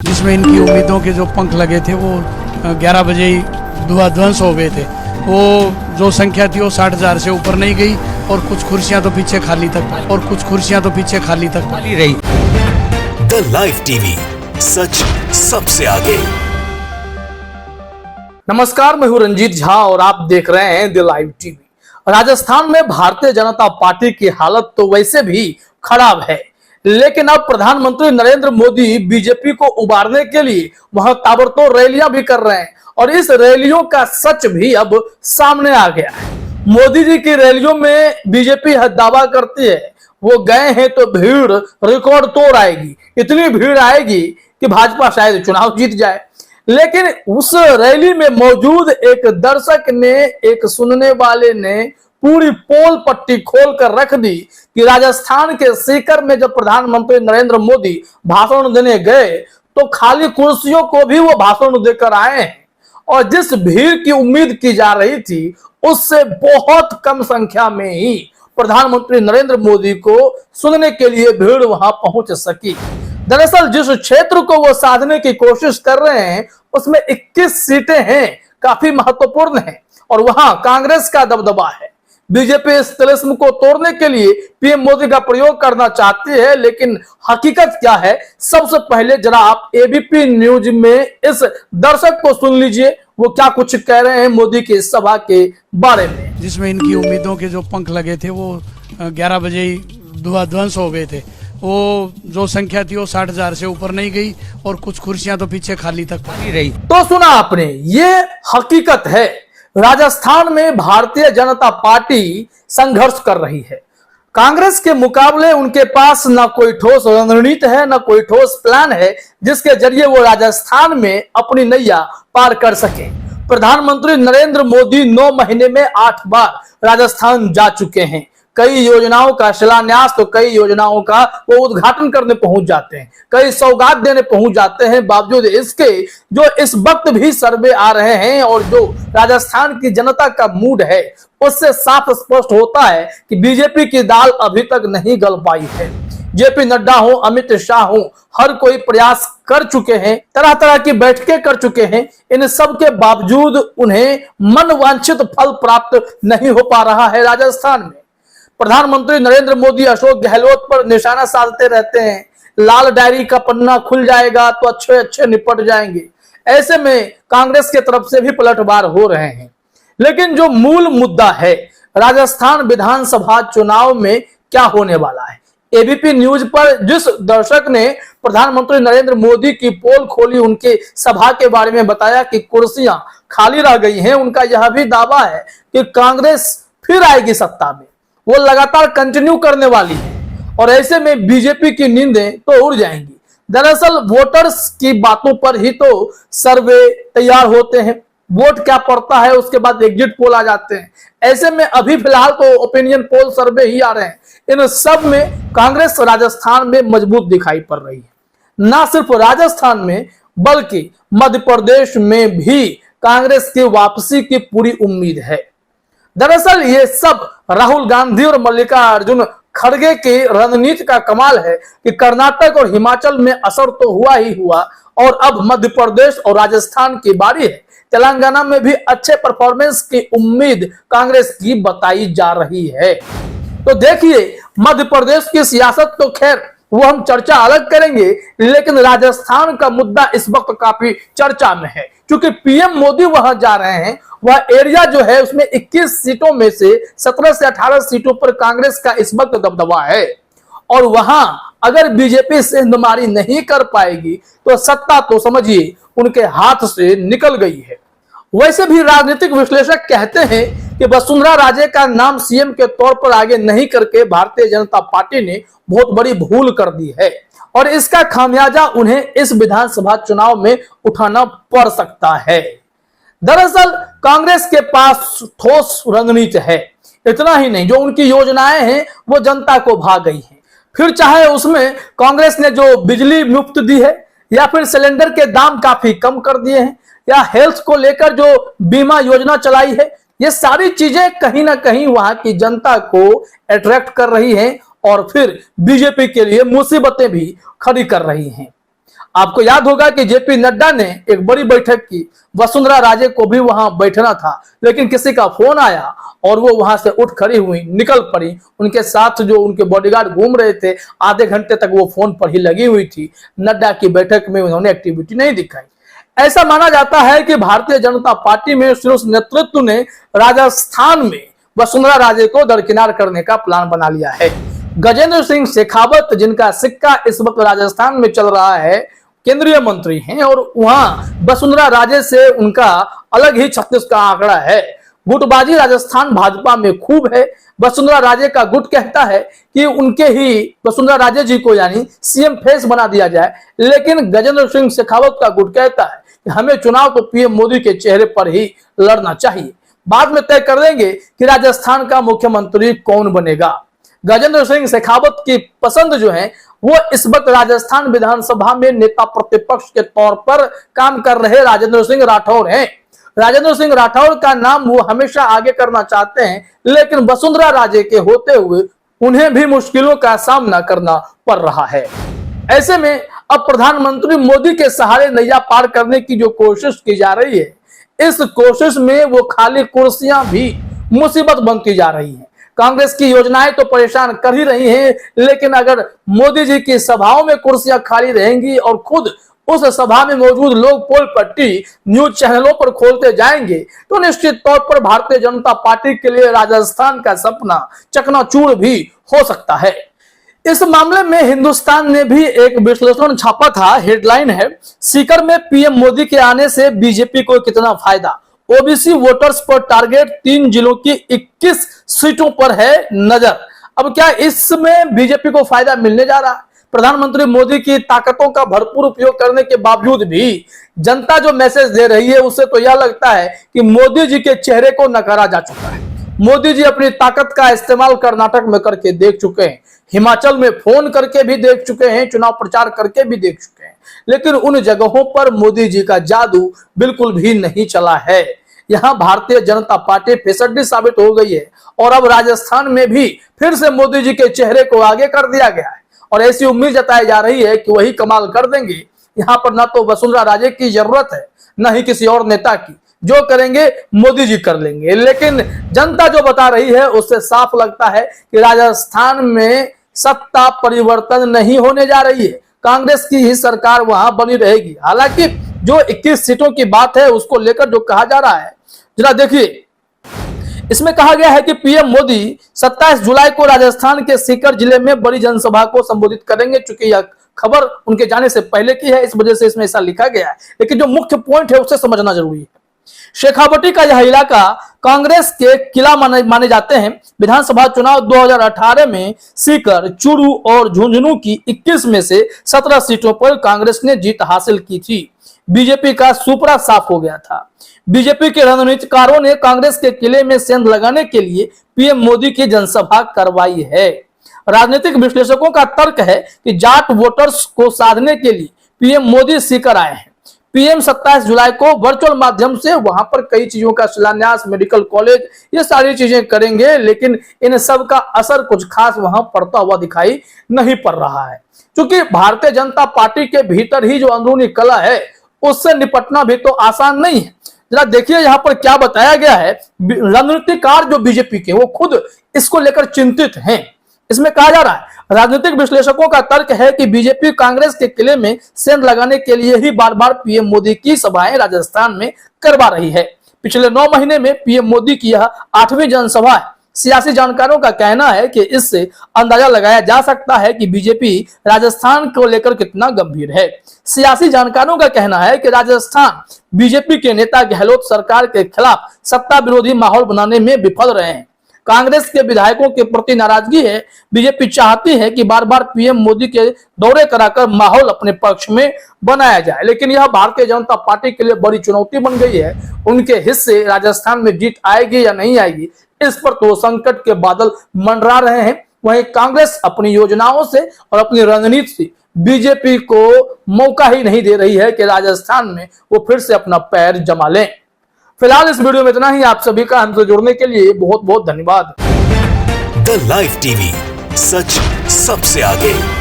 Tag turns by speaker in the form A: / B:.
A: जिसमें इनकी उम्मीदों के जो पंख लगे थे वो 11 बजे ही ध्वंस हो गए थे। वो जो संख्या थी वो 60,000 से ऊपर नहीं गई और कुछ कुर्सियां तो पीछे खाली तक
B: रही।
C: द लाइव टीवी, सच सबसे आगे।
B: नमस्कार, मैं हूं रंजीत झा और आप देख रहे हैं द लाइव टीवी। राजस्थान में भारतीय जनता पार्टी की हालत तो वैसे भी खराब है, लेकिन अब प्रधानमंत्री नरेंद्र मोदी बीजेपी को उबारने के लिए वहां ताबड़तोड़ रैलियां भी कर रहे हैं और इस रैलियों का सच भी अब सामने आ गया है। मोदी जी की रैलियों में बीजेपी दावा करती है वो गए हैं तो भीड़ रिकॉर्ड तोड़ आएगी, इतनी भीड़ आएगी कि भाजपा शायद चुनाव जीत जाए। लेकिन उस रैली में मौजूद एक दर्शक ने, एक सुनने वाले ने पूरी पोल पट्टी खोल कर रख दी कि राजस्थान के सीकर में जब प्रधानमंत्री नरेंद्र मोदी भाषण देने गए तो खाली कुर्सियों को भी वो भाषण देकर आए हैं और जिस भीड़ की उम्मीद की जा रही थी उससे बहुत कम संख्या में ही प्रधानमंत्री नरेंद्र मोदी को सुनने के लिए भीड़ वहां पहुंच सकी। दरअसल जिस क्षेत्र को वो साधने की कोशिश कर रहे हैं उसमें 21 सीटें हैं, काफी महत्वपूर्ण हैं और वहां कांग्रेस का दबदबा है। बीजेपी इस तिलिस्म को तोड़ने के लिए पीएम मोदी का प्रयोग करना चाहती है, लेकिन हकीकत क्या है सबसे पहले जरा आप एबीपी न्यूज में इस दर्शक को सुन लीजिए, वो क्या कुछ कह रहे हैं मोदी की सभा के बारे में।
A: जिसमें इनकी उम्मीदों के जो पंख लगे थे वो 11 बजे ही ध्वंस हो गए थे। वो जो संख्या थी वो 60,000 से ऊपर नहीं गई और कुछ कुर्सियां तो पीछे खाली रही।
B: तो सुना आपने, ये हकीकत है। राजस्थान में भारतीय जनता पार्टी संघर्ष कर रही है। कांग्रेस के मुकाबले उनके पास ना कोई ठोस रणनीति है, ना कोई ठोस प्लान है जिसके जरिए वो राजस्थान में अपनी नैया पार कर सके। प्रधानमंत्री नरेंद्र मोदी 9 महीने में 8 बार राजस्थान जा चुके हैं। कई योजनाओं का शिलान्यास तो कई योजनाओं का वो उद्घाटन करने पहुंच जाते हैं, कई सौगात देने पहुंच जाते हैं। बावजूद इसके जो इस वक्त भी सर्वे आ रहे हैं और जो राजस्थान की जनता का मूड है उससे साफ स्पष्ट होता है कि बीजेपी की दाल अभी तक नहीं गल पाई है। जेपी नड्डा हो, अमित शाह हो, हर कोई प्रयास कर चुके हैं, तरह तरह की बैठकें कर चुके हैं। इन सब के बावजूद उन्हें मनवांछित फल प्राप्त नहीं हो पा रहा है। राजस्थान में प्रधानमंत्री नरेंद्र मोदी अशोक गहलोत पर निशाना साधते रहते हैं, लाल डायरी का पन्ना खुल जाएगा तो अच्छे अच्छे निपट जाएंगे। ऐसे में कांग्रेस की तरफ से भी पलटवार हो रहे हैं। लेकिन जो मूल मुद्दा है राजस्थान विधानसभा चुनाव में क्या होने वाला है, एबीपी न्यूज पर जिस दर्शक ने प्रधानमंत्री नरेंद्र मोदी की पोल खोली, उनके सभा के बारे में बताया कि कुर्सियां खाली रह गई हैं, उनका यह भी दावा है कि कांग्रेस फिर आएगी सत्ता में, वो लगातार कंटिन्यू करने वाली है और ऐसे में बीजेपी की नींदें तो उड़ जाएंगी। दरअसल वोटर्स की बातों पर ही तो सर्वे तैयार होते हैं, वोट क्या पड़ता है उसके बाद एग्जिट पोल आ जाते हैं। ऐसे में अभी फिलहाल तो ओपिनियन पोल सर्वे ही आ रहे हैं। इन सब में कांग्रेस राजस्थान में मजबूत दिखाई पड़ रही है। ना सिर्फ राजस्थान में बल्कि मध्य प्रदेश में भी कांग्रेस की वापसी की पूरी उम्मीद है। दरअसल ये सब राहुल गांधी और मल्लिकार्जुन खड़गे की रणनीति का कमाल है कि कर्नाटक और हिमाचल में असर तो हुआ ही हुआ और अब मध्य प्रदेश और राजस्थान की बारी है। तेलंगाना में भी अच्छे परफॉर्मेंस की उम्मीद कांग्रेस की बताई जा रही है। तो देखिए, मध्य प्रदेश की सियासत तो खैर वो हम चर्चा अलग करेंगे, लेकिन राजस्थान का मुद्दा इस वक्त काफी चर्चा में है क्योंकि पीएम मोदी वहां जा रहे हैं। वह एरिया जो है उसमें 21 सीटों में से 17 से 18 सीटों पर कांग्रेस का इस वक्त दबदबा है और वहां अगर बीजेपी सेंधमारी नहीं कर पाएगी तो सत्ता तो समझिए उनके हाथ से निकल गई है। वैसे भी राजनीतिक विश्लेषक कहते हैं कि वसुंधरा राजे का नाम सीएम के तौर पर आगे नहीं करके भारतीय जनता पार्टी ने बहुत बड़ी भूल कर दी है और इसका खामियाजा उन्हें इस विधानसभा चुनाव में उठाना पड़ सकता है। दरअसल कांग्रेस के पास ठोस रणनीति है, इतना ही नहीं, जो उनकी योजनाएं हैं वो जनता को भा गई हैं। फिर चाहे उसमें कांग्रेस ने जो बिजली मुफ्त दी है या फिर सिलेंडर के दाम काफी कम कर दिए हैं या हेल्थ को लेकर जो बीमा योजना चलाई है, ये सारी चीजें कहीं ना कहीं वहां की जनता को अट्रैक्ट कर रही हैं और फिर बीजेपी के लिए मुसीबतें भी खड़ी कर रही हैं। आपको याद होगा कि जेपी नड्डा ने एक बड़ी बैठक की, वसुंधरा राजे को भी वहां बैठना था, लेकिन किसी का फोन आया और वो वहां से उठ खड़ी हुई, निकल पड़ी। उनके साथ जो उनके बॉडीगार्ड घूम रहे थे, आधे घंटे तक वो फोन पर ही लगी हुई थी। नड्डा की बैठक में उन्होंने एक्टिविटी नहीं दिखाई। ऐसा माना जाता है कि भारतीय जनता पार्टी में शीर्ष नेतृत्व ने राजस्थान में वसुंधरा राजे को दरकिनार करने का प्लान बना लिया है। गजेंद्र सिंह शेखावत, जिनका सिक्का इस वक्त राजस्थान में चल रहा है, केंद्रीय मंत्री हैं और वहां वसुंधरा राजे से उनका अलग ही 36 का आंकड़ा है। गुटबाजी राजस्थान भाजपा में खूब है। वसुंधरा राजे का गुट कहता है कि उनके ही वसुंधरा राजे जी को यानी सीएम फेस बना दिया जाए, लेकिन गजेंद्र सिंह शेखावत का गुट कहता है कि हमें चुनाव तो पीएम मोदी के चेहरे पर ही लड़ना चाहिए। बाद में तय कर देंगे कि राजस्थान का मुख्यमंत्री कौन बनेगा। गजेंद्र सिंह शेखावत की पसंद जो है वो इस वक्त राजस्थान विधानसभा में नेता प्रतिपक्ष के तौर पर काम कर रहे राजेंद्र सिंह राठौर हैं। राजेंद्र सिंह राठौर का नाम वो हमेशा आगे करना चाहते हैं, लेकिन वसुंधरा राजे के होते हुए उन्हें भी मुश्किलों का सामना करना पड़ रहा है। ऐसे में अब प्रधानमंत्री मोदी के सहारे नैया पार करने की जो कोशिश की जा रही है, इस कोशिश में वो खाली कुर्सियां भी मुसीबत बनती जा रही हैं। कांग्रेस की योजनाएं तो परेशान कर ही रही हैं, लेकिन अगर मोदी जी की सभाओं में कुर्सियां खाली रहेंगी और खुद उस सभा में मौजूद लोग पोल पट्टी न्यूज चैनलों पर खोलते जाएंगे, तो निश्चित तौर पर भारतीय जनता पार्टी के लिए राजस्थान का सपना चकनाचूर भी हो सकता है। इस मामले में हिंदुस्तान ने भी एक विश्लेषण छापा था। हेडलाइन है, सीकर में पीएम मोदी के आने से बीजेपी को कितना फायदा, ओबीसी वोटर्स पर टारगेट, 3 जिलों की 21 सीटों पर है नजर। अब क्या इसमें बीजेपी को फायदा मिलने जा रहा है? प्रधानमंत्री मोदी की ताकतों का भरपूर उपयोग करने के बावजूद भी जनता जो मैसेज दे रही है, उससे तो यह लगता है कि मोदी जी के चेहरे को नकारा जा चुका है। मोदी जी अपनी ताकत का इस्तेमाल कर्नाटक में करके देख चुके हैं, हिमाचल में फोन करके भी देख चुके हैं, चुनाव प्रचार करके भी देख चुके हैं, लेकिन उन जगहों पर मोदी जी का जादू बिल्कुल भी नहीं चला है। यहां भारतीय जनता पार्टी फिसड्डी साबित हो गई है और अब राजस्थान में भी फिर से मोदी जी के चेहरे को आगे कर दिया गया है और ऐसी उम्मीद जताई जा रही है कि वही कमाल कर देंगे। यहां पर ना तो वसुंधरा राजे की जरूरत है, न ही किसी और नेता की। जो करेंगे मोदी जी कर लेंगे, लेकिन जनता जो बता रही है उससे साफ लगता है कि राजस्थान में सत्ता परिवर्तन नहीं होने जा रही है। कांग्रेस की ही सरकार वहां बनी रहेगी। हालांकि जो 21 सीटों की बात है उसको लेकर जो कहा जा रहा है, जरा देखिए, इसमें कहा गया है कि पीएम मोदी 27 जुलाई को राजस्थान के सीकर जिले में बड़ी जनसभा को संबोधित करेंगे। चूंकि यह खबर उनके जाने से पहले की है, इस वजह से इसमें ऐसा लिखा गया है, लेकिन जो मुख्य पॉइंट है उसे समझना जरूरी है। शेखावटी का यह इलाका कांग्रेस के किला माने जाते हैं। विधानसभा चुनाव 2018 में सीकर, चूरू और झुंझुनू की 21 में से 17 सीटों पर कांग्रेस ने जीत हासिल की थी। बीजेपी का सुपड़ा साफ हो गया था। बीजेपी के रणनीतिकारों ने कांग्रेस के किले में सेंध लगाने के लिए पीएम मोदी की जनसभा करवाई है। राजनीतिक विश्लेषकों का तर्क है कि जाट वोटर्स को साधने के लिए पीएम मोदी सीकर आए हैं। पीएम 27 जुलाई को वर्चुअल माध्यम से वहां पर कई चीजों का शिलान्यास, मेडिकल कॉलेज, ये सारी चीजें करेंगे, लेकिन इन सब का असर कुछ खास वहां पड़ता हुआ दिखाई नहीं पड़ रहा है। क्योंकि भारतीय जनता पार्टी के भीतर ही जो अंदरूनी कला है उससे निपटना भी तो आसान नहीं है। जरा देखिए यहाँ पर क्या बताया गया है। रणनीतिकार जो बीजेपी के वो खुद इसको लेकर चिंतित हैं। इसमें कहा जा रहा है, राजनीतिक विश्लेषकों का तर्क है कि बीजेपी कांग्रेस के किले में सेंध लगाने के लिए ही बार बार पीएम मोदी की सभाएं राजस्थान में करवा रही है। पिछले 9 महीने में पीएम मोदी की यह 8वीं जनसभा है। सियासी जानकारों का कहना है कि इससे अंदाजा लगाया जा सकता है कि बीजेपी राजस्थान को लेकर कितना गंभीर है। सियासी जानकारों का कहना है कि राजस्थान बीजेपी के नेता गहलोत सरकार के खिलाफ सत्ता विरोधी माहौल बनाने में विफल रहे हैं। कांग्रेस के विधायकों के प्रति नाराजगी है। बीजेपी चाहती है कि बार बार पीएम मोदी के दौरे कराकर माहौल अपने पक्ष में बनाया जाए, लेकिन यह भारतीय जनता पार्टी के लिए बड़ी चुनौती बन गई है। उनके हिस्से राजस्थान में जीत आएगी या नहीं आएगी, इस पर तो संकट के बादल मंडरा रहे हैं। वहीं कांग्रेस अपनी योजनाओं से और अपनी रणनीति से बीजेपी को मौका ही नहीं दे रही है कि राजस्थान में वो फिर से अपना पैर जमा लें। फिलहाल इस वीडियो में इतना ही। आप सभी का हमसे जुड़ने के लिए बहुत बहुत धन्यवाद।
C: द लाइव टीवी, सच सबसे आगे।